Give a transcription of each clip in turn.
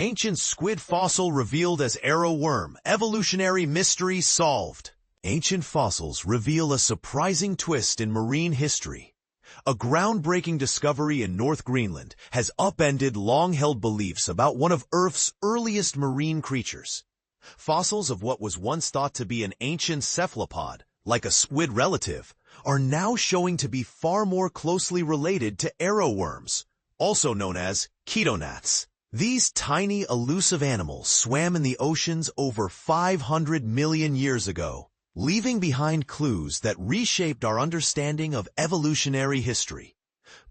Ancient squid fossil revealed as arrow worm. Evolutionary mystery solved. Ancient fossils reveal a surprising twist in marine history. A groundbreaking discovery in North Greenland has upended long-held beliefs about one of Earth's earliest marine creatures. Fossils of what was once thought to be an ancient cephalopod, like a squid relative, are now showing to be far more closely related to arrow worms, also known as chetonaths. These tiny, elusive animals swam in the oceans over 500 million years ago, leaving behind clues that reshaped our understanding of evolutionary history.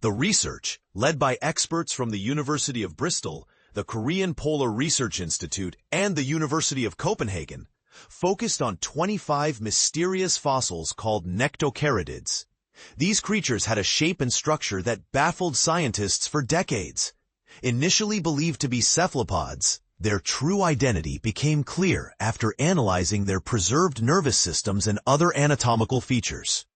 The research, led by experts from the University of Bristol, the Korean Polar Research Institute, and the University of Copenhagen, focused on 25 mysterious fossils called Nectocaridids. These creatures had a shape and structure that baffled scientists for decades. Initially believed to be cephalopods, their true identity became clear after analyzing their preserved nervous systems and other anatomical features.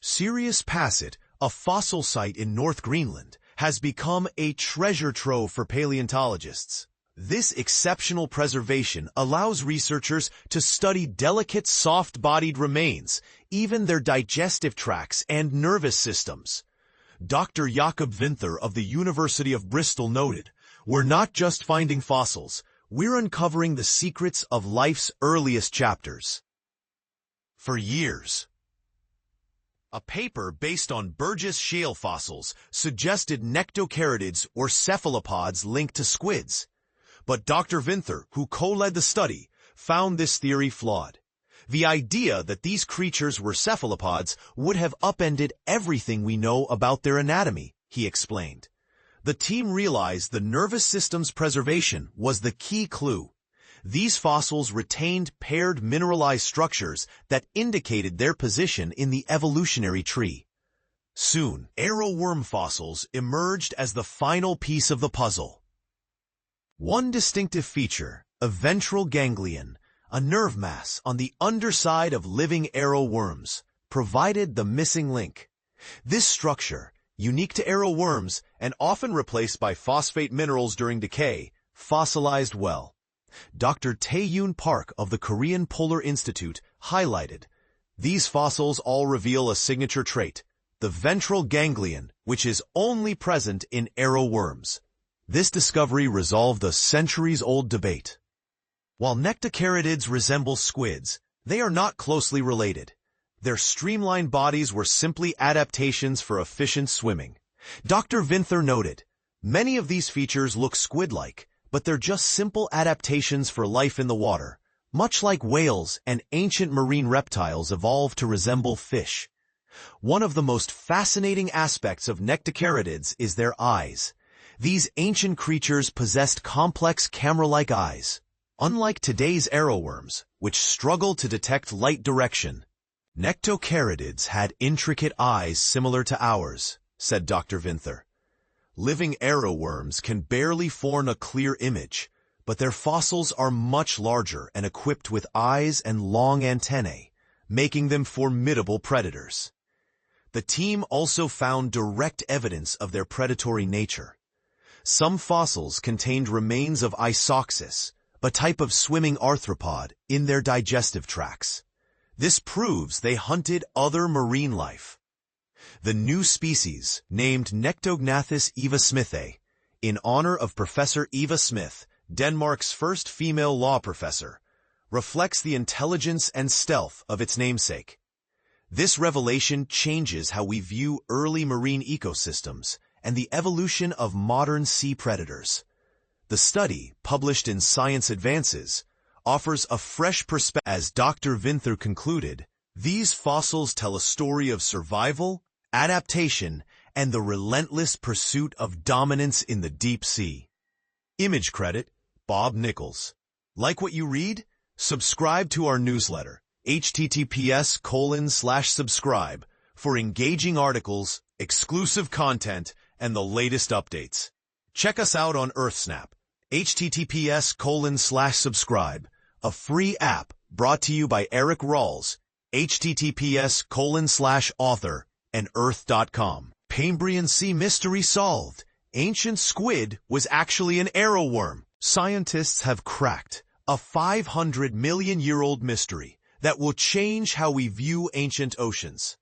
Sirius Passet, a fossil site in North Greenland, has become a treasure trove for paleontologists. This exceptional preservation allows researchers to study delicate, soft-bodied remains, even their digestive tracts and nervous systems. Dr. Jakob Vinther of the University of Bristol noted, "We're not just finding fossils, we're uncovering the secrets of life's earliest chapters." For years, a paper based on Burgess shale fossils suggested Nectocaridids or cephalopods linked to squids. But Dr. Vinther, who co-led the study, found this theory flawed. The idea that these creatures were cephalopods would have upended everything we know about their anatomy, he explained. The team realized the nervous system's preservation was the key clue. These fossils retained paired mineralized structures that indicated their position in the evolutionary tree. Soon, arrowworm fossils emerged as the final piece of the puzzle. One distinctive feature, a ventral ganglion, a nerve mass on the underside of living arrowworms, provided the missing link. This structure, unique to arrowworms and often replaced by phosphate minerals during decay, fossilized well. Dr. Tae-yoon Park of the Korean Polar Institute highlighted, "These fossils all reveal a signature trait, the ventral ganglion, which is only present in arrowworms." This discovery resolved a centuries-old debate. While Nectocaridids resemble squids, they are not closely related. Their streamlined bodies were simply adaptations for efficient swimming. Dr. Vinther noted, "Many of these features look squid-like, but they're just simple adaptations for life in the water, much like whales and ancient marine reptiles evolved to resemble fish." One of the most fascinating aspects of Nectocaridids is their eyes. These ancient creatures possessed complex camera-like eyes. Unlike today's arrowworms, which struggle to detect light direction, Nectocaridids had intricate eyes similar to ours, said Dr. Vinther. Living arrowworms can barely form a clear image, but their fossils are much larger and equipped with eyes and long antennae, making them formidable predators. The team also found direct evidence of their predatory nature. Some fossils contained remains of Isoxus, a type of swimming arthropod, in their digestive tracts. This proves they hunted other marine life. The new species, named Nectognathus Eva Smithae, in honor of Professor Eva Smith, Denmark's first female law professor, reflects the intelligence and stealth of its namesake. This revelation changes how we view early marine ecosystems and the evolution of modern sea predators. The study, published in Science Advances, offers a fresh perspective. As Dr. Vinther concluded, these fossils tell a story of survival, adaptation, and the relentless pursuit of dominance in the deep sea. Image credit, Bob Nichols. Like what you read? Subscribe to our newsletter, https://subscribe, for engaging articles, exclusive content, and the latest updates. Check us out on EarthSnap, https://subscribe, a free app brought to you by Eric Rawls, https://author, and earth.com. Cambrian Sea Mystery Solved. ancient squid was actually an arrowworm. Scientists have cracked a 500-million-year-old mystery that will change how we view ancient oceans.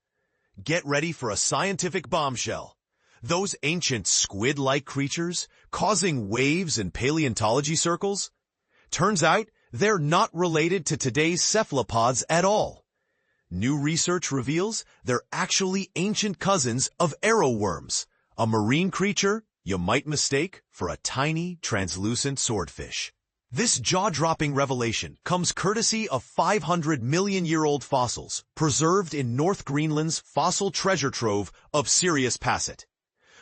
Get ready for a scientific bombshell. Those ancient squid-like creatures causing waves in paleontology circles? Turns out they're not related to today's cephalopods at all. New research reveals they're actually ancient cousins of arrowworms, a marine creature you might mistake for a tiny, translucent swordfish. This jaw-dropping revelation comes courtesy of 500-million-year-old fossils preserved in North Greenland's fossil treasure trove of Sirius Passet.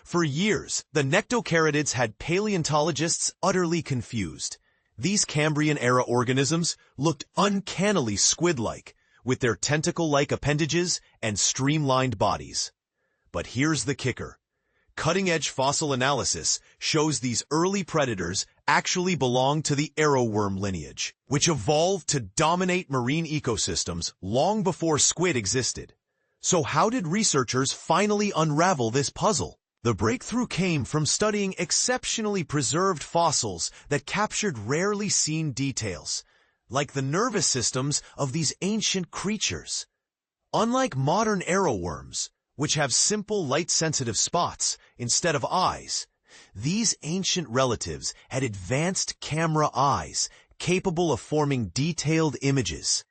For years, the Nectocaridids had paleontologists utterly confused. These Cambrian-era organisms looked uncannily squid-like, with their tentacle-like appendages and streamlined bodies. But here's the kicker. Cutting-edge fossil analysis shows these early predators actually belong to the arrowworm lineage, which evolved to dominate marine ecosystems long before squid existed. So how did researchers finally unravel this puzzle? The breakthrough came from studying exceptionally preserved fossils that captured rarely seen details, like the nervous systems of these ancient creatures. Unlike modern arrowworms, which have simple light-sensitive spots instead of eyes, these ancient relatives had advanced camera eyes capable of forming detailed images.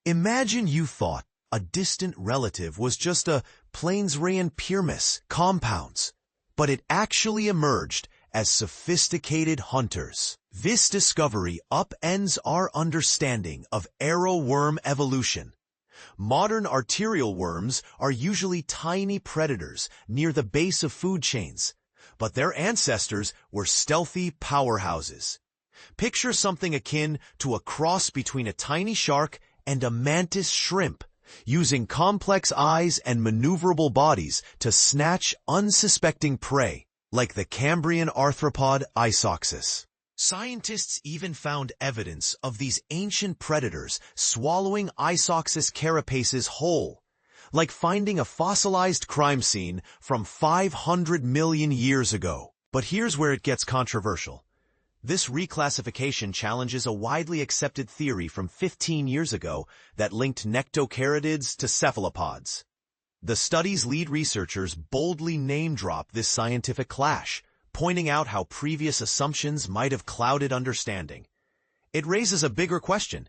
Imagine you thought a distant relative was just a Plainsraean pyrmis compounds, but it actually emerged as sophisticated hunters. This discovery upends our understanding of arrowworm evolution. Modern arterial worms are usually tiny predators near the base of food chains, but their ancestors were stealthy powerhouses. Picture something akin to a cross between a tiny shark and a mantis shrimp, using complex eyes and maneuverable bodies to snatch unsuspecting prey, like the Cambrian arthropod Isoxus. Scientists even found evidence of these ancient predators swallowing Isoxus carapaces whole, like finding a fossilized crime scene from 500 million years ago. But here's where it gets controversial. This reclassification challenges a widely accepted theory from 15 years ago that linked Nectocaridids to cephalopods. The study's lead researchers boldly name-drop this scientific clash, pointing out how previous assumptions might have clouded understanding. It raises a bigger question.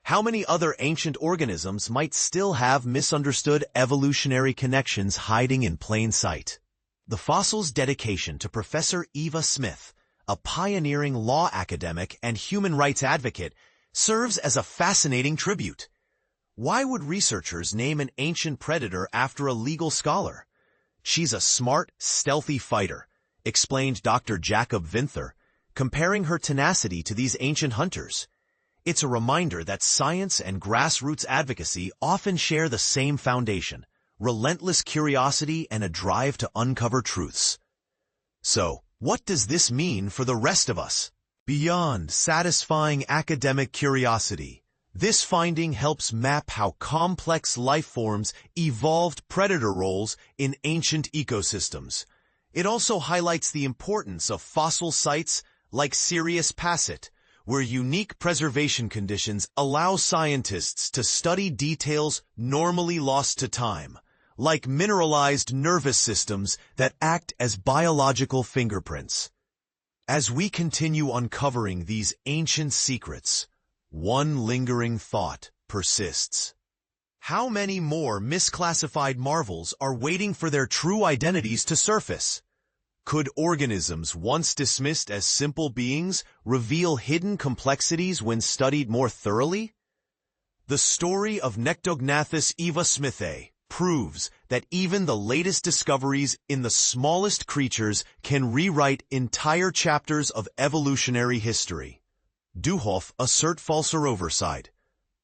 How many other ancient organisms might still have misunderstood evolutionary connections hiding in plain sight? The fossil's dedication to Professor Eva Smith, a pioneering law academic and human rights advocate, serves as a fascinating tribute. Why would researchers name an ancient predator after a legal scholar? She's a smart, stealthy fighter, explained Dr. Jacob Vinther, comparing her tenacity to these ancient hunters. It's a reminder that science and grassroots advocacy often share the same foundation: relentless curiosity and a drive to uncover truths. So, what does this mean for the rest of us? Beyond satisfying academic curiosity, this finding helps map how complex life forms evolved predator roles in ancient ecosystems. It also highlights the importance of fossil sites like Sirius Passet, where unique preservation conditions allow scientists to study details normally lost to time, like mineralized nervous systems that act as biological fingerprints. As we continue uncovering these ancient secrets, one lingering thought persists. How many more misclassified marvels are waiting for their true identities to surface? Could organisms once dismissed as simple beings reveal hidden complexities when studied more thoroughly? The story of Nectognathus Eva Smithae proves that even the latest discoveries in the smallest creatures can rewrite entire chapters of evolutionary history. Duhoff assert false or oversight.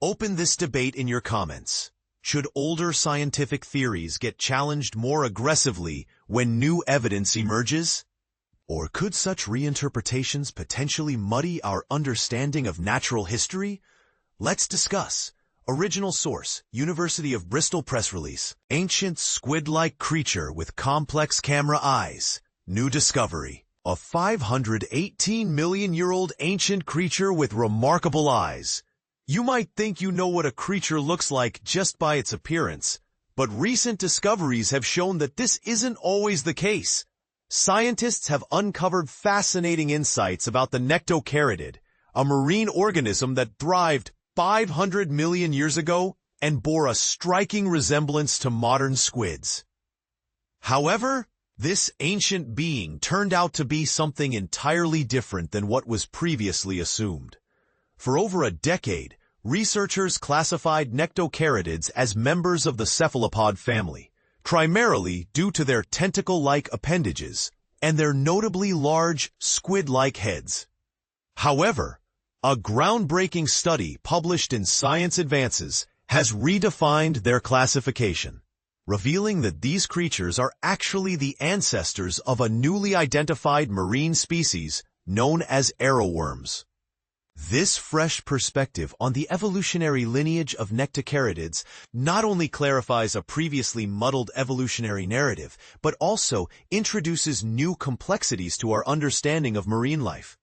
Open this debate in your comments. Should older scientific theories get challenged more aggressively when new evidence emerges? Or could such reinterpretations potentially muddy our understanding of natural history? Let's discuss. Original source, University of Bristol press release. Ancient squid-like creature with complex camera eyes. New discovery. a 518-million-year-old ancient creature with remarkable eyes. You might think you know what a creature looks like just by its appearance, but recent discoveries have shown that this isn't always the case. Scientists have uncovered fascinating insights about the Nectocaridid, a marine organism that thrived 500 million years ago and bore a striking resemblance to modern squids. However, this ancient being turned out to be something entirely different than what was previously assumed. For over a decade, researchers classified Nectocaridids as members of the cephalopod family, primarily due to their tentacle-like appendages and their notably large, squid-like heads. However, a groundbreaking study published in Science Advances has redefined their classification, revealing that these creatures are actually the ancestors of a newly identified marine species known as arrowworms. This fresh perspective on the evolutionary lineage of Nectocaridids not only clarifies a previously muddled evolutionary narrative, but also introduces new complexities to our understanding of marine life.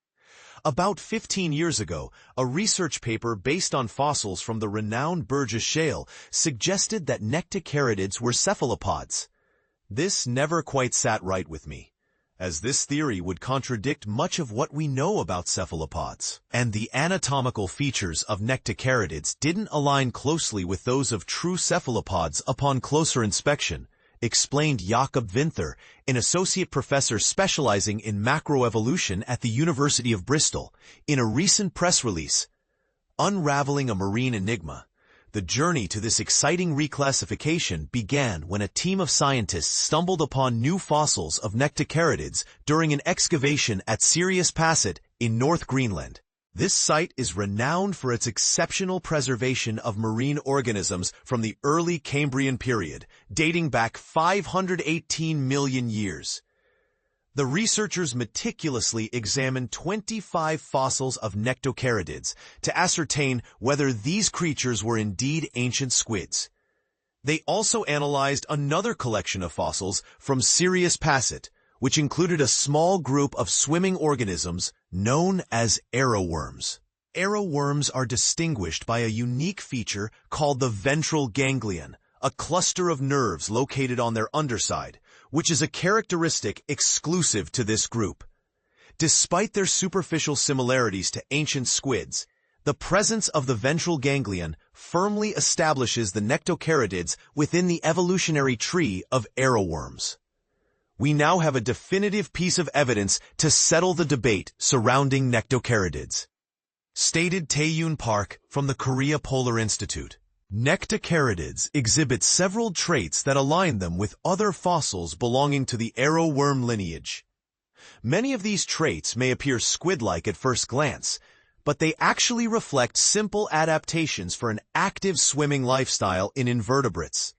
About 15 years ago, a research paper based on fossils from the renowned Burgess Shale suggested that Nectocaridids were cephalopods. This never quite sat right with me, as this theory would contradict much of what we know about cephalopods, and the anatomical features of Nectocaridids didn't align closely with those of true cephalopods upon closer inspection, explained Jakob Winther, an associate professor specializing in macroevolution at the University of Bristol, in a recent press release. Unraveling a marine enigma, the journey to this exciting reclassification began when a team of scientists stumbled upon new fossils of Nectocaridids during an excavation at Sirius Passet in North Greenland. This site is renowned for its exceptional preservation of marine organisms from the early Cambrian period, dating back 518 million years. The researchers meticulously examined 25 fossils of Nectocaridids to ascertain whether these creatures were indeed ancient squids. They also analyzed another collection of fossils from Sirius Passet, which included a small group of swimming organisms known as arrowworms. Arrowworms are distinguished by a unique feature called the ventral ganglion, a cluster of nerves located on their underside, which is a characteristic exclusive to this group. Despite their superficial similarities to ancient squids, the presence of the ventral ganglion firmly establishes the Nectocaridids within the evolutionary tree of arrowworms. We now have a definitive piece of evidence to settle the debate surrounding Nectocaridids. Stated Tae-yoon Park from the Korea Polar Institute. Nectocaridids exhibit several traits that align them with other fossils belonging to the arrowworm lineage. Many of these traits may appear squid-like at first glance, but they actually reflect simple adaptations for an active swimming lifestyle in invertebrates.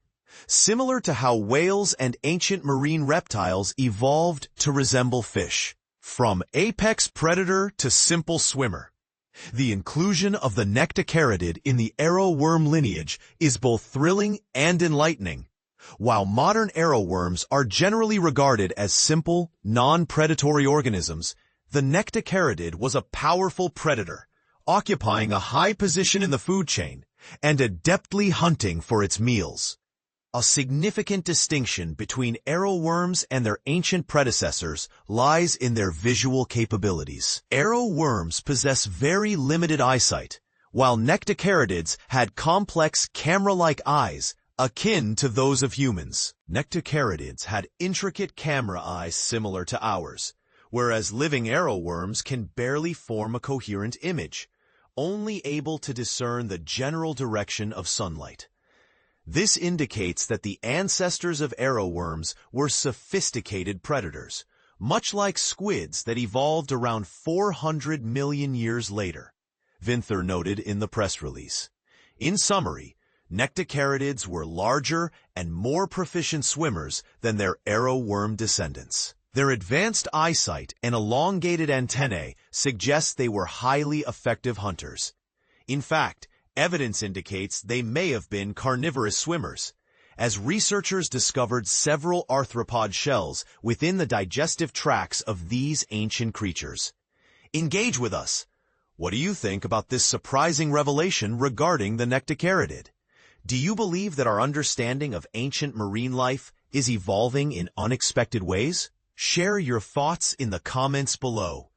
Similar to how whales and ancient marine reptiles evolved to resemble fish. From apex predator to simple swimmer, the inclusion of the Nectocaridid in the arrowworm lineage is both thrilling and enlightening. While modern arrowworms are generally regarded as simple, non-predatory organisms, the Nectocaridid was a powerful predator, occupying a high position in the food chain and adeptly hunting for its meals. A significant distinction between arrowworms and their ancient predecessors lies in their visual capabilities. Arrowworms possess very limited eyesight, while Nectocaridids had complex camera-like eyes akin to those of humans. Nectocaridids had intricate camera eyes similar to ours, whereas living arrowworms can barely form a coherent image, only able to discern the general direction of sunlight. This indicates that the ancestors of arrowworms were sophisticated predators, much like squids that evolved around 400 million years later, Winther noted in the press release. In summary, Nectocaridids were larger and more proficient swimmers than their arrowworm descendants. Their advanced eyesight and elongated antennae suggest they were highly effective hunters. In fact, evidence indicates they may have been carnivorous swimmers, as researchers discovered several arthropod shells within the digestive tracts of these ancient creatures. Engage with us. What do you think about this surprising revelation regarding the Nectocaridid? Do you believe that our understanding of ancient marine life is evolving in unexpected ways? Share your thoughts in the comments below.